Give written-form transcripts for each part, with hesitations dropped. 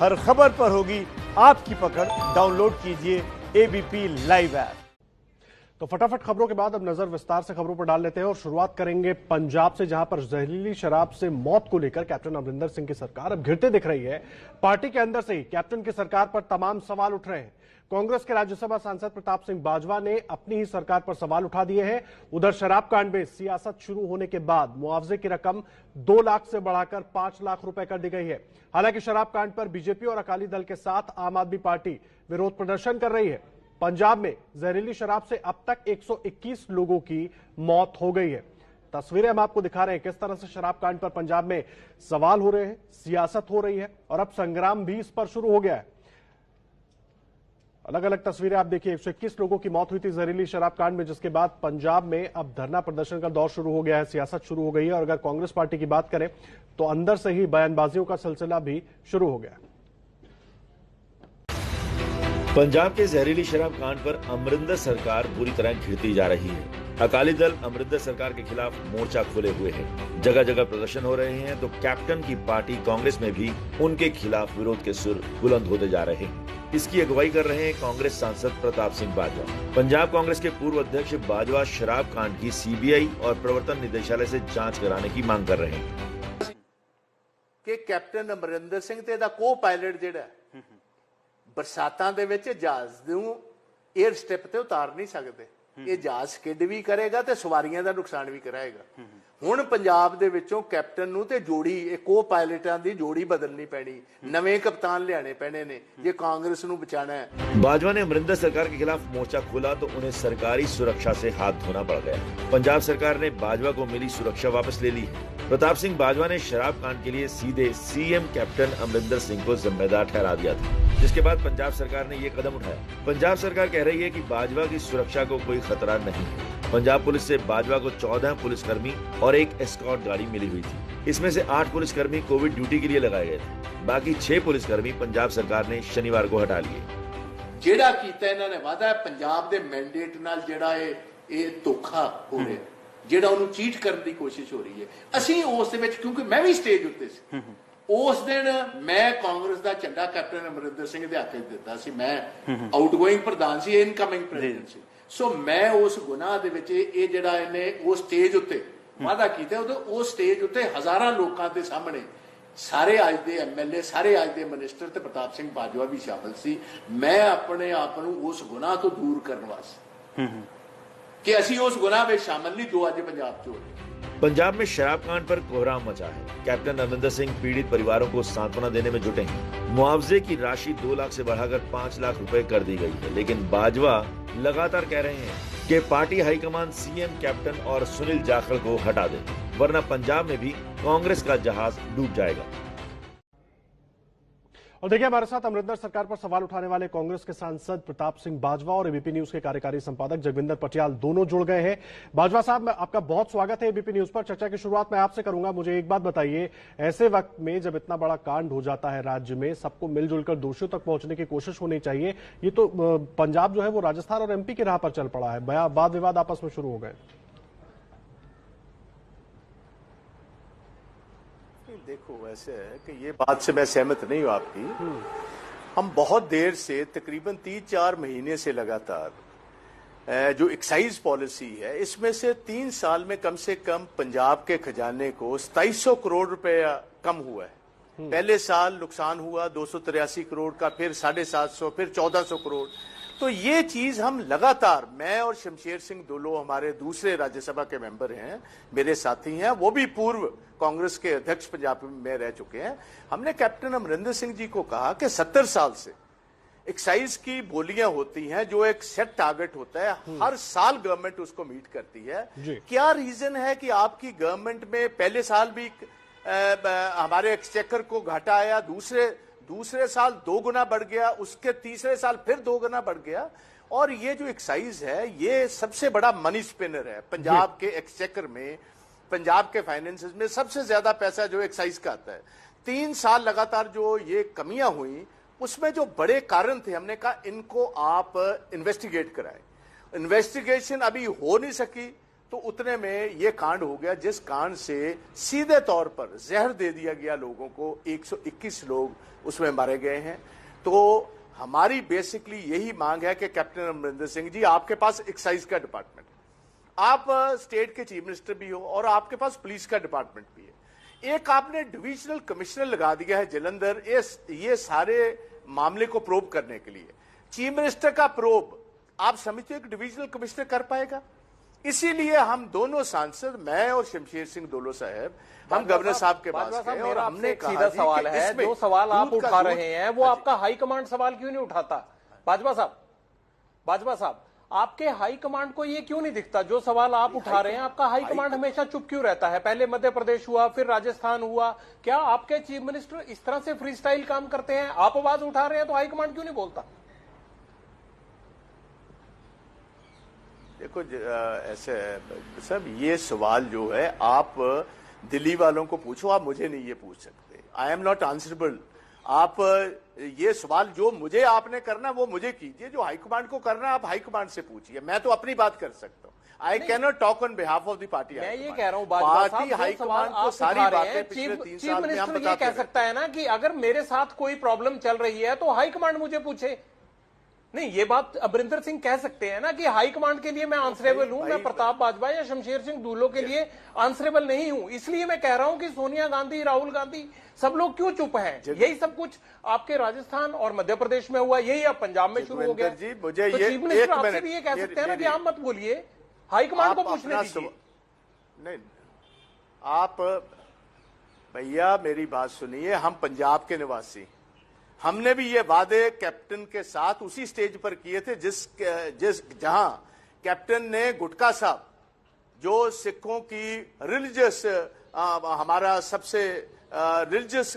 हर खबर पर होगी आपकी पकड़। डाउनलोड कीजिए एबीपी लाइव ऐप। तो फटाफट खबरों के बाद अब नजर विस्तार से खबरों पर डाल लेते हैं और शुरुआत करेंगे पंजाब से, जहां पर जहरीली शराब से मौत को लेकर कैप्टन अमरिंदर सिंह की सरकार अब घिरते दिख रही है। पार्टी के अंदर से ही कैप्टन की सरकार पर तमाम सवाल उठ रहे हैं। कांग्रेस के राज्यसभा सांसद प्रताप सिंह बाजवा ने अपनी ही सरकार पर सवाल उठा दिए हैं। उधर शराब कांड में सियासत शुरू होने के बाद मुआवजे की रकम 2 लाख से बढ़ाकर 5 लाख रुपए कर दी गई है। हालांकि शराब कांड पर बीजेपी और अकाली दल के साथ आम आदमी पार्टी विरोध प्रदर्शन कर रही है। पंजाब में जहरीली शराब से अब तक 121 लोगों की मौत हो गई है। तस्वीरें हम आपको दिखा रहे हैं किस तरह से शराब कांड पर पंजाब में सवाल हो रहे हैं, सियासत हो रही है और अब संग्राम भी इस पर शुरू हो गया है। अलग अलग तस्वीरें आप देखिए। 121 लोगों की मौत हुई थी जहरीली शराब कांड में, जिसके बाद पंजाब में अब धरना प्रदर्शन का दौर शुरू हो गया है, सियासत शुरू हो गई है। और अगर कांग्रेस पार्टी की बात करें तो अंदर से ही बयानबाजियों का सिलसिला भी शुरू हो गया है। पंजाब के जहरीली शराब कांड पर अमरिंदर सरकार बुरी तरह घिरती जा रही है। अकाली दल अमरिंदर सरकार के खिलाफ मोर्चा खोले हुए है। जगह जगह प्रदर्शन हो रहे हैं तो कैप्टन की पार्टी कांग्रेस में भी उनके खिलाफ विरोध के सुर बुलंद होते जा रहे हैं। इसकी अगुवाई कर रहे हैं कांग्रेस सांसद प्रताप सिंह बाजवा। पंजाब कांग्रेस के पूर्व अध्यक्ष बाजवा शराब कांड की सीबीआई और प्रवर्तन निदेशालय से जांच कराने की मांग कर रहे हैं कि कैप्टन अमरिंदर सिंह ते दा को पायलट जिहड़ा बरसातां दे विच जहाज नूं एयर स्ट्रिप ते उतार नहीं सकते, ये जहाज स्किड भी करेगा ते सवारियां दा नुकसान भी कराएगा। हुण पंजाब दे विचों कैप्टन नूं ते जोड़ी को पायलटां दी जोड़ी बदलनी पैनी, नवें कप्तान लियाने पैने ने जे कांग्रेस नूं बचाना है। बाजवा ने अमरिंदर सरकार के खिलाफ मोर्चा खोला तो उन्हें सरकारी सुरक्षा से हाथ धोना पड़ गया। पंजाब सरकार ने बाजवा को मिली सुरक्षा वापस ले ली है। प्रताप सिंह बाजवा ने शराब कांड के लिए सीधे सीएम कैप्टन अमरिंदर सिंह को जिम्मेदार ठहरा दिया था, जिसके बाद पंजाब सरकार ने ये कदम उठाया। पंजाब सरकार कह रही है कि बाजवा की सुरक्षा को कोई खतरा नहीं है। पंजाब पुलिस से बाजवा को 14 पुलिसकर्मी और एक एस्कॉर्ट गाड़ी मिली हुई थी। इसमें से 8 पुलिसकर्मी कोविड ड्यूटी के लिए लगाए गए थे। बाकी 6 पुलिसकर्मी पंजाब सरकार ने शनिवार को हटा लिए। जेड़ा कीता इन्हां ने वादा पंजाब दे मैंडेट नाल जेड़ा ये धोखा हो रहा, जेड़ा उन्होंने चीट करने की कोशिश हो रही है। असीं उस दे विच, क्योंकि मैं भी स्टेज उत्ते सी, उस दिन मैं कांग्रेस का झंडा कैप्टन अमरिंदर सिंह दे हत्थ दिता सी। मैं आउटगोइंग प्रधान सी, इनकमिंग प्रेसिडेंट सी। सो मैं उस गुनाह दे विच ये जेड़ा इन्हें वो स्टेज उत्ते वादा कीता, वो स्टेज उत्ते हजारां लोकां दे सामने सारे अज दे एमएलए, सारे अज दे मिनिस्टर ते प्रताप सिंह बाजवा भी शामिल सी। मैं अपने आप नूं उस गुनाह तो दूर करने वास्ते कि असीं उस गुनाह में शामिल नहीं जो अज पंजाब च हो रही। पंजाब में शराब कांड पर कोहराम मचा है। कैप्टन अमरिंदर सिंह पीड़ित परिवारों को सांत्वना देने में जुटे हैं। मुआवजे की राशि 2 लाख से बढ़ाकर 5 लाख रुपए कर दी गई है, लेकिन बाजवा लगातार कह रहे हैं कि पार्टी हाईकमान सीएम कैप्टन और सुनील जाखड़ को हटा दे, वरना पंजाब में भी कांग्रेस का जहाज डूब जाएगा। और देखिए, हमारे साथ अमरिंदर सरकार पर सवाल उठाने वाले कांग्रेस के सांसद प्रताप सिंह बाजवा और एबीपी न्यूज के कार्यकारी संपादक जगविंदर पटियाल दोनों जुड़ गए हैं। बाजवा साहब, आपका बहुत स्वागत है एबीपी न्यूज पर। चर्चा की शुरुआत मैं आपसे करूंगा। मुझे एक बात बताइए, ऐसे वक्त में जब इतना बड़ा कांड हो जाता है राज्य में, सबको मिलजुल कर दोषियों तक पहुंचने की कोशिश होनी चाहिए। ये तो पंजाब जो है वो राजस्थान और एमपी की राह पर चल पड़ा है, वाद विवाद आपस में शुरू हो गए। देखो, वैसे है कि ये बात से मैं सहमत नहीं हूं आपकी। हम बहुत देर से, तकरीबन 3-4 महीने से लगातार जो एक्साइज पॉलिसी है, इसमें से 3 साल में कम से कम पंजाब के खजाने को 2700 करोड़ रुपया कम हुआ है। पहले साल नुकसान हुआ 283 करोड़ का, फिर 750, फिर 1400 करोड़। तो ये चीज हम लगातार, मैं और शमशेर सिंह दुलो हमारे दूसरे राज्यसभा के मेंबर हैं, मेरे साथी हैं, वो भी पूर्व कांग्रेस के अध्यक्ष पंजाब में रह चुके हैं। हमने कैप्टन अमरिंदर सिंह जी को कहा कि 70 साल से एक्साइज की बोलियां होती हैं, जो एक सेट टारगेट होता है, हर साल गवर्नमेंट उसको मीट करती है। क्या रीजन है कि आपकी गवर्नमेंट में पहले साल भी हमारे एक्सचेकर को घाटा आया, दूसरे साल 2 गुना बढ़ गया, उसके तीसरे साल फिर 2 गुना बढ़ गया। और ये जो एक्साइज है, ये सबसे बड़ा मनी स्पिनर है पंजाब के एक्सचेकर में, पंजाब के फाइनेंसेस में सबसे ज्यादा पैसा जो एक्साइज का आता है। 3 साल लगातार जो ये कमियां हुई, उसमें जो बड़े कारण थे, हमने कहा इनको आप इन्वेस्टिगेट कराएं। इन्वेस्टिगेशन अभी हो नहीं सकी, तो उतने में ये कांड हो गया, जिस कांड से सीधे तौर पर जहर दे दिया गया लोगों को। 121 लोग उसमें मारे गए हैं। तो हमारी बेसिकली यही मांग है कि कैप्टन अमरिंदर सिंह जी, आपके पास एक्साइज का डिपार्टमेंट, आप स्टेट के चीफ मिनिस्टर भी हो और आपके पास पुलिस का डिपार्टमेंट भी है। एक आपने डिविजनल कमिश्नर लगा दिया है जलंधर, ये सारे मामले को प्रोब करने के लिए। चीफ मिनिस्टर का प्रोब आप समझते हो कि डिविजनल कमिश्नर कर पाएगा? इसीलिए हम दोनों सांसद, मैं और शमशेर सिंह दोलो साहब, हम गवर्नर साहब के पास गए और हमने कहा सीधा सवाल है, जो सवाल आप उठा रहे हैं वो आपका हाईकमांड सवाल क्यों नहीं उठाता? बाजवा साहब, आपके हाईकमांड को ये क्यों नहीं दिखता? जो सवाल आप उठा रहे हैं, आपका हाईकमांड हमेशा चुप क्यों रहता है? पहले मध्य प्रदेश हुआ, फिर राजस्थान हुआ। क्या आपके चीफ मिनिस्टर इस तरह से फ्री स्टाइल काम करते हैं? आप आवाज उठा रहे हैं तो हाईकमांड क्यों नहीं बोलता? देखो ऐसे सब ये सवाल जो है आप दिल्ली वालों को पूछो, आप मुझे नहीं ये पूछ सकते। I am not answerable. आप ये सवाल जो मुझे आपने करना वो मुझे कीजिए, जो हाईकमांड को करना आप हाईकमांड से पूछिए। मैं तो अपनी बात कर सकता हूँ। I can not talk on behalf of the party. मैं ये कह रहा हूँ पार्टी हाईकमांड को सारी बातें पिछले 3 साल में हम ये कह सकता है ना कि अगर मेरे साथ कोई प्रॉब्लम चल रही है तो हाईकमांड मुझे पूछे। नहीं, ये बात अमरिंदर सिंह कह सकते हैं ना कि हाईकमांड के लिए मैं आंसरेबल हूं, मैं प्रताप बाजवा या शमशेर सिंह दूलो के लिए आंसरेबल नहीं हूं। इसलिए मैं कह रहा हूं कि सोनिया गांधी, राहुल गांधी, सब लोग क्यों चुप हैं? यही सब कुछ आपके राजस्थान और मध्य प्रदेश में हुआ, यही अब पंजाब में शुरू हो गया। जी, मुझे तो चीफ मिनिस्टर आपसे भी ये कह सकते हैं ना कि आप मत बोलिए, हाईकमांड को पूछने दीजिए। नहीं, आप भैया मेरी बात सुनिए। हम पंजाब के निवासी, हमने भी ये वादे कैप्टन के साथ उसी स्टेज पर किए थे जहां कैप्टन ने गुटका साहब, जो सिखों की रिलीजियस, हमारा सबसे रिलीजियस,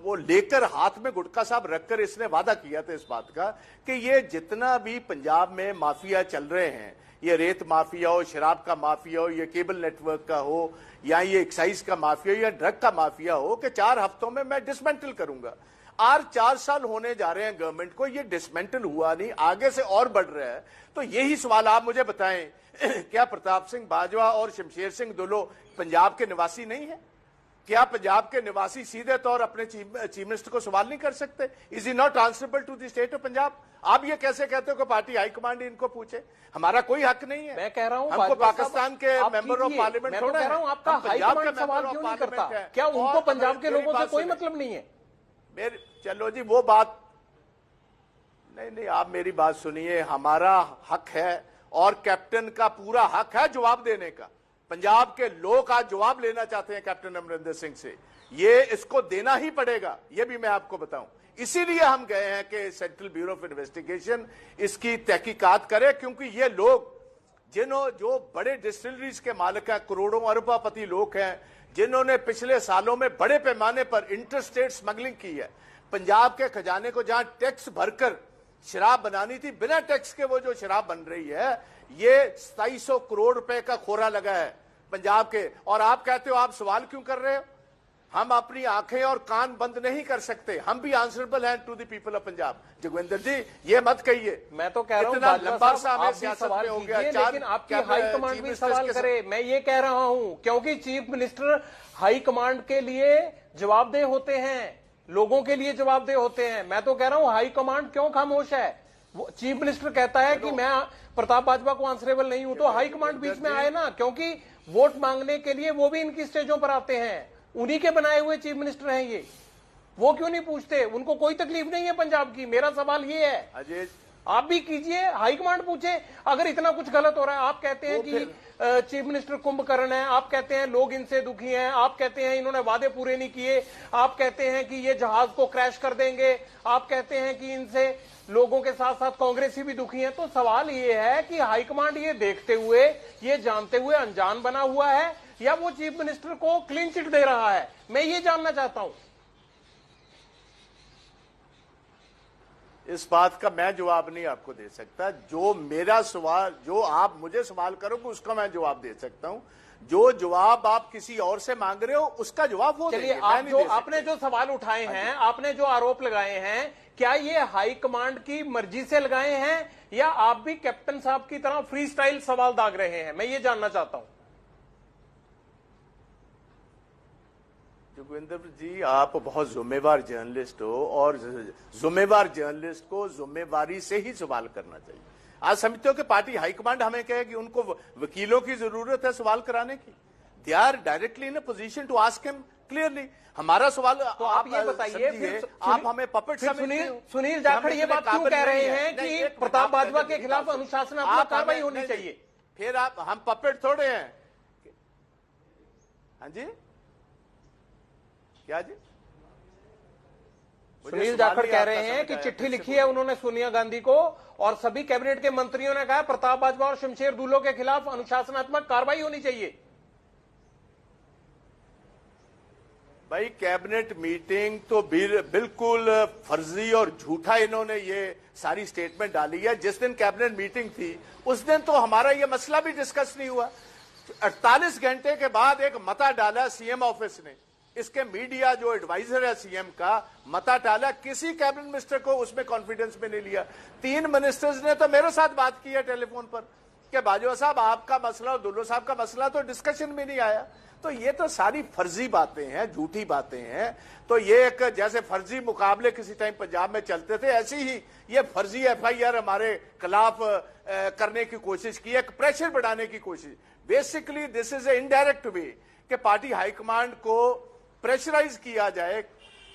वो लेकर हाथ में गुटका साहब रखकर इसने वादा किया था इस बात का कि ये जितना भी पंजाब में माफिया चल रहे हैं, ये रेत माफिया हो, शराब का माफिया हो, ये केबल नेटवर्क का हो, या ये एक्साइज का माफिया हो, या ड्रग का माफिया हो, कि 4 हफ्तों में मैं डिसमेंटल करूंगा। आज 4 साल होने जा रहे हैं गवर्नमेंट को, ये डिसमेंटल हुआ नहीं, आगे से और बढ़ रहा है। तो यही सवाल आप मुझे बताएं, क्या प्रताप सिंह बाजवा और शमशेर सिंह दूलो पंजाब के निवासी नहीं है? क्या पंजाब के निवासी सीधे तौर अपने चीफ मिनिस्टर को सवाल नहीं कर सकते? Is he not answerable to the state of Punjab? आप ये कैसे कहते हो कि पार्टी हाईकमांड इनको पूछे? हमारा कोई हक नहीं है। मैं कह रहा हूं हमको पाकिस्तान के मेंबर ऑफ पार्लियामेंट मैं तो कह रहा हूं आपका हाईकमांड सवाल क्यों नहीं करता? क्या उनको पंजाब के लोगों से कोई मतलब नहीं है? चलो जी, वो बात नहीं, आप मेरी बात सुनिए। हमारा हक है और कैप्टन का पूरा हक है जवाब देने का। पंजाब के लोग आज जवाब लेना चाहते हैं कैप्टन अमरिंदर सिंह से, ये इसको देना ही पड़ेगा, ये भी मैं आपको बताऊं। इसीलिए हम गए हैं कि सेंट्रल ब्यूरो ऑफ इन्वेस्टिगेशन इसकी तहकीकात करे, क्योंकि ये लोग जो बड़े डिस्टिलरीज के मालिक हैं, करोड़ों अरबपति लोग हैं, जिन्होंने पिछले सालों में बड़े पैमाने पर इंटरस्टेट स्मगलिंग की है, पंजाब के खजाने को जहां टैक्स भरकर शराब बनानी थी, बिना टैक्स के वो जो शराब बन रही है, ये 2700 करोड़ रुपए का खोरा लगा है पंजाब के। और आप कहते हो आप सवाल क्यों कर रहे हो? हम अपनी आंखें और कान बंद नहीं कर सकते, हम भी आंसरेबल हैं to the people of Punjab. Joginder ji, ये मत कहिए। मैं तो कह रहा हूं लंबा सा हमें सियासत में हो गया, लेकिन आपकी हाईकमांड भी सवाल करे। मैं ये कह रहा हूं क्योंकि चीफ मिनिस्टर हाईकमांड के लिए जवाबदेह होते हैं, लोगों के लिए जवाबदेह होते हैं। मैं तो कह रहा हूं हाईकमांड क्यों खामोश है? चीफ मिनिस्टर कहता है कि मैं प्रताप बाजवा को आंसरेबल नहीं हूं, तो हाईकमांड बीच में आए ना, क्योंकि वोट मांगने के लिए वो भी इनकी स्टेजों पर आते हैं, उन्हीं के बनाए हुए चीफ मिनिस्टर हैं ये। वो क्यों नहीं पूछते? उनको कोई तकलीफ नहीं है पंजाब की। मेरा सवाल ये है, अजय आप भी कीजिए, हाईकमांड पूछे अगर इतना कुछ गलत हो रहा है। आप कहते हैं कि चीफ मिनिस्टर कुंभकर्ण है, आप कहते हैं लोग इनसे दुखी हैं, आप कहते हैं इन्होंने वादे पूरे नहीं किए, आप कहते हैं कि ये जहाज को क्रैश कर देंगे, आप कहते हैं कि इनसे लोगों के साथ साथ कांग्रेसी भी दुखी हैं। तो सवाल ये है कि हाईकमांड ये देखते हुए, ये जानते हुए अनजान बना हुआ है, या वो चीफ मिनिस्टर को क्लीन चिट दे रहा है? मैं ये जानना चाहता हूं। इस बात का मैं जवाब नहीं आपको दे सकता। जो मेरा सवाल, जो आप मुझे सवाल करोगे उसका मैं जवाब दे सकता हूं। जो जवाब आप किसी और से मांग रहे हो उसका जवाब हो। चलिए, आप जो आपने जो सवाल उठाए हैं, आपने जो आरोप लगाए हैं, क्या ये हाईकमांड की मर्जी से लगाए हैं या आप भी कैप्टन साहब की तरह फ्री स्टाइल सवाल दाग रहे हैं? मैं ये जानना चाहता हूं। जोगेंद्र जी, आप बहुत जिम्मेवार जर्नलिस्ट हो और जिम्मेवार जर्नलिस्ट को जिम्मेवारी से ही सवाल करना चाहिए। आज समझते हो कि पार्टी हाईकमांड हमें कहे कि उनको वकीलों की जरूरत है सवाल कराने की। They are directly in a position to ask him clearly. हमारा सवाल तो आप ये बताइए, आप हमें पपेट सुनील जाखड़ ये बात क्यों कह रहे हैं कि प्रताप बाजवा के खिलाफ अनुशासनात्मक कार्रवाई होनी चाहिए? फिर आप हम पपेट थोड़े हैं। हाँ जी, क्या जी? सुनील जाखड़ कह रहे हैं कि चिट्ठी लिखी है उन्होंने सोनिया गांधी को और सभी कैबिनेट के मंत्रियों ने कहा प्रताप बाजवा और शमशेर दूलो के खिलाफ अनुशासनात्मक कार्रवाई होनी चाहिए। भाई, कैबिनेट मीटिंग तो बिल्कुल फर्जी और झूठा इन्होंने ये सारी स्टेटमेंट डाली है। जिस दिन कैबिनेट मीटिंग थी उस दिन तो हमारा ये मसला भी डिस्कस नहीं हुआ। 48 घंटे के बाद एक मता डाला सीएम ऑफिस ने। इसके मीडिया जो एडवाइजर है सीएम का, मता डाला, किसी कैबिनेट मिनिस्टर को उसमें कॉन्फिडेंस में नहीं लिया। 3 मिनिस्टर्स ने तो मेरे साथ बात की है टेलीफोन पर कि बाजवा साहब आपका मसला और दुल्लो साहब का मसला तो डिस्कशन में नहीं आया। तो ये तो सारी फर्जी बातें हैं, झूठी बातें हैं। तो ये एक जैसे फर्जी मुकाबले किसी टाइम पंजाब में चलते थे, ऐसी ही ये फर्जी एफआईआर हमारे खिलाफ करने की कोशिश की, एक प्रेशर बढ़ाने की कोशिश। Basically this is a indirect way कि पार्टी हाईकमांड को प्रेशराइज किया जाए।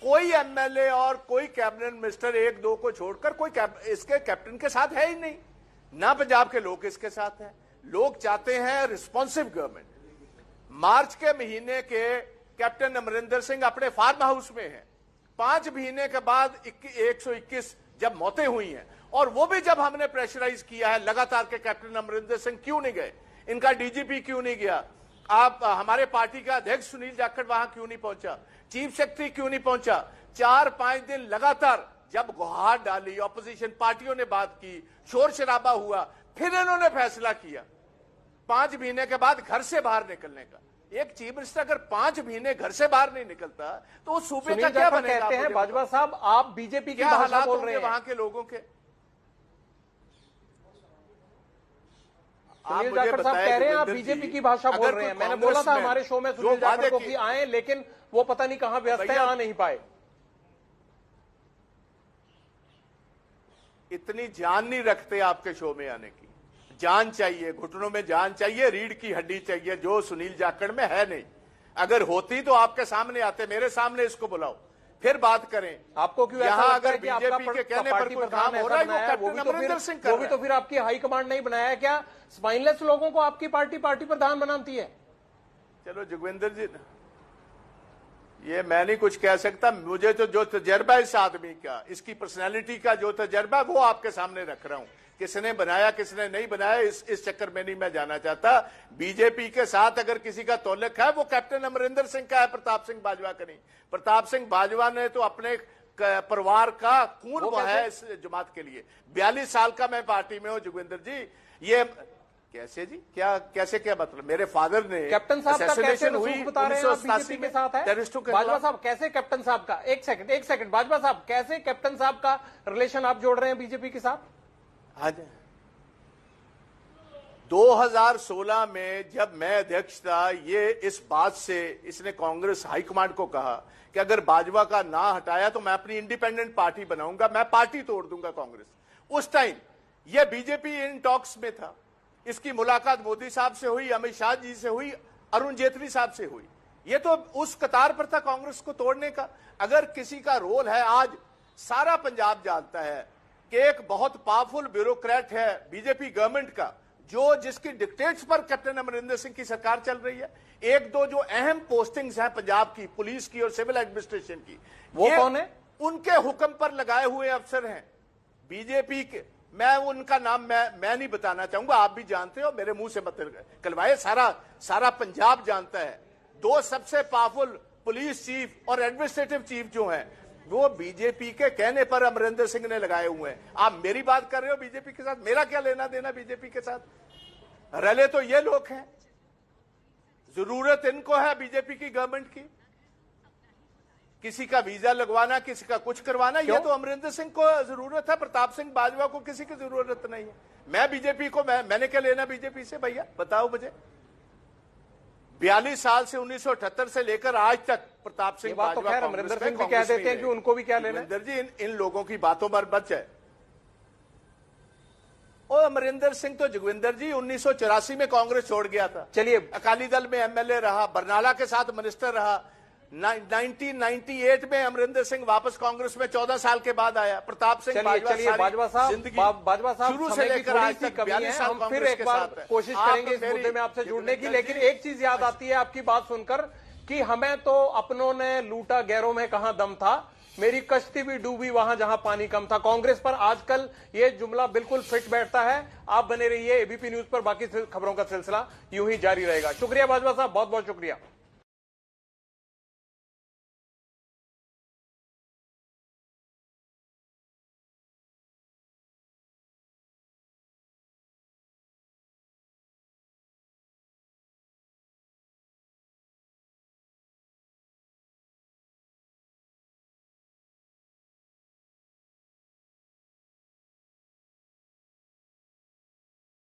कोई एमएलए और कोई कैबिनेट मिनिस्टर 1-2 को छोड़कर कोई इसके कैप्टन के साथ है ही नहीं ना। पंजाब के लोग इसके साथ हैं। लोग चाहते हैं रिस्पॉन्सिव गवर्नमेंट। मार्च के महीने के कैप्टन अमरिंदर सिंह अपने फार्म हाउस में हैं। 5 महीने के बाद 121 जब मौतें हुई हैं और वो भी जब हमने प्रेशराइज किया है लगातार के कैप्टन अमरिंदर सिंह क्यों नहीं गए, इनका डीजीपी क्यों नहीं गया, आप हमारे पार्टी का अध्यक्ष सुनील जाखड़ वहां क्यों नहीं पहुंचा, चीफ सेक्रेटरी क्यों नहीं पहुंचा। 4-5 दिन लगातार जब गुहार डाली, ऑपोजिशन पार्टियों ने बात की, शोर शराबा हुआ, फिर इन्होंने फैसला किया 5 महीने के बाद घर से बाहर निकलने का। एक चीफ मिनिस्टर अगर 5 महीने घर से बाहर नहीं निकलता तो उस सूबे का क्या बनेगा? कहते हैं बाजवा साहब आप बीजेपी की भाषा बोल रहे हैं वहां के लोगों के। सुनील जाखड़ साहब कह रहे हैं आप बीजेपी की भाषा बोल रहे हैं। मैंने बोला था हमारे शो में सुनील जाखड़ को कि आए, लेकिन वो पता नहीं कहां व्यस्त है, आ नहीं पाए। इतनी जान नहीं रखते आपके शो में आने की। जान चाहिए, घुटनों में जान चाहिए, रीढ़ की हड्डी चाहिए, जो सुनील जाखड़ में है नहीं। अगर होती तो आपके सामने आते, मेरे सामने इसको बुलाओ फिर बात करें। आपको क्यों यहाँ अगर बीजेपी के कहने पर कोई काम हो रहा है वो कैप्टन अमरिंदर सिंह कर रहा है। वो भी तो फिर आपकी हाईकमांड नहीं बनाया क्या? स्पाइनलेस लोगों को आपकी पार्टी प्रधान बनाती है। चलो जोगेंद्र जी, ये मैं नहीं कुछ कह सकता। मुझे तो जो तजर्बा इस आदमी का, इसकी पर्सनैलिटी का जो तजर्बा वो आपके सामने रख रहा हूं। किसने बनाया किसने नहीं बनाया इस चक्कर में नहीं मैं जाना चाहता। बीजेपी के साथ अगर किसी का तौल्लुक है वो कैप्टन अमरिंदर सिंह का है, प्रताप सिंह बाजवा का नहीं। प्रताप सिंह बाजवा ने तो अपने परिवार का खून बहाया है इस जमात के लिए। 42 साल का मैं पार्टी में हूं जोगेंद्र जी। ये कैसे जी, क्या कैसे, क्या मतलब? मेरे फादर ने कैप्टन साहब का कैसे हुई बता रहे हैं आप बीजेपी के साथ है? बाजवा साहब कैसे कैप्टन साहब का, एक सेकंड बाजवा साहब कैसे कैप्टन साहब का रिलेशन आप जोड़ रहे हैं बीजेपी के साथ? हाँ जी, 2016 में जब मैं अध्यक्ष था, ये इस बात से इसने कांग्रेस हाईकमांड को कहा कि अगर बाजवा का ना हटाया तो मैं अपनी इंडिपेंडेंट पार्टी बनाऊंगा, मैं पार्टी तोड़ दूंगा कांग्रेस। उस टाइम ये बीजेपी इन टॉक्स में था। इसकी मुलाकात मोदी साहब से हुई, अमित शाह जी से हुई, अरुण जेटली साहब से हुई। ये तो उस कतार पर था कांग्रेस को तोड़ने का। अगर किसी का रोल है, आज सारा पंजाब जानता है कि एक बहुत पावरफुल ब्यूरोक्रेट है बीजेपी गवर्नमेंट का, जो जिसकी डिक्टेट्स पर कैप्टन अमरिंदर सिंह की सरकार चल रही है। 1-2 जो अहम पोस्टिंग्स हैं पंजाब की, पुलिस की और सिविल एडमिनिस्ट्रेशन की, वो कौन है? उनके हुक्म पर लगाए हुए अफसर हैं बीजेपी के। मैं उनका नाम मैं नहीं बताना चाहूंगा, आप भी जानते हो, मेरे मुंह से मत कलवाए, सारा पंजाब जानता है। 2 सबसे पावरफुल पुलिस चीफ और एडमिनिस्ट्रेटिव चीफ जो हैं वो बीजेपी के कहने पर अमरिंदर सिंह ने लगाए हुए हैं। आप मेरी बात कर रहे हो बीजेपी के साथ, मेरा क्या लेना देना बीजेपी के साथ? रले तो ये लोग हैं, जरूरत इनको है बीजेपी की गवर्नमेंट की। किसी का वीजा लगवाना, किसी का कुछ करवाना, ये तो अमरिंदर सिंह को जरूरत है, प्रताप सिंह बाजवा को किसी की जरूरत नहीं है। मैं बीजेपी को मैंने क्या लेना बीजेपी से? भैया बताओ मुझे। 42 साल से 1978 से लेकर आज तक प्रताप सिंह ये बात तो बाजवा खैर अमरिंदर सिंह भी कह देते हैं कि उनको भी क्या लेना है। अमरिंदर जी, इन लोगों की बातों पर बच है। और अमरिंदर सिंह तो जोगिंदर जी 1984 में कांग्रेस छोड़ गया था। चलिए, अकाली दल में एमएलए रहा, बरनाला के साथ मिनिस्टर रहा। 1998 में अमरिंदर सिंह वापस कांग्रेस में 14 साल के बाद आया। प्रताप सिंह बाजवा साहब शुरू से समय की लेकर थोड़ी आज सी तक कमी 42 है। साल हम फिर कांग्रेस एक के बार साथ है। कोशिश करेंगे इस मुद्दे में आपसे जुड़ने की, लेकिन एक चीज याद आती है आपकी बात सुनकर कि हमें तो अपनों ने लूटा, गैरों में कहां दम था, मेरी कश्ती भी डूबी वहां जहां पानी कम था। कांग्रेस पर आजकल ये जुमला बिल्कुल फिट बैठता है। आप बने रहिए एबीपी न्यूज पर, बाकी खबरों का सिलसिला यूं ही जारी रहेगा। शुक्रिया बाजवा साहब, बहुत बहुत शुक्रिया।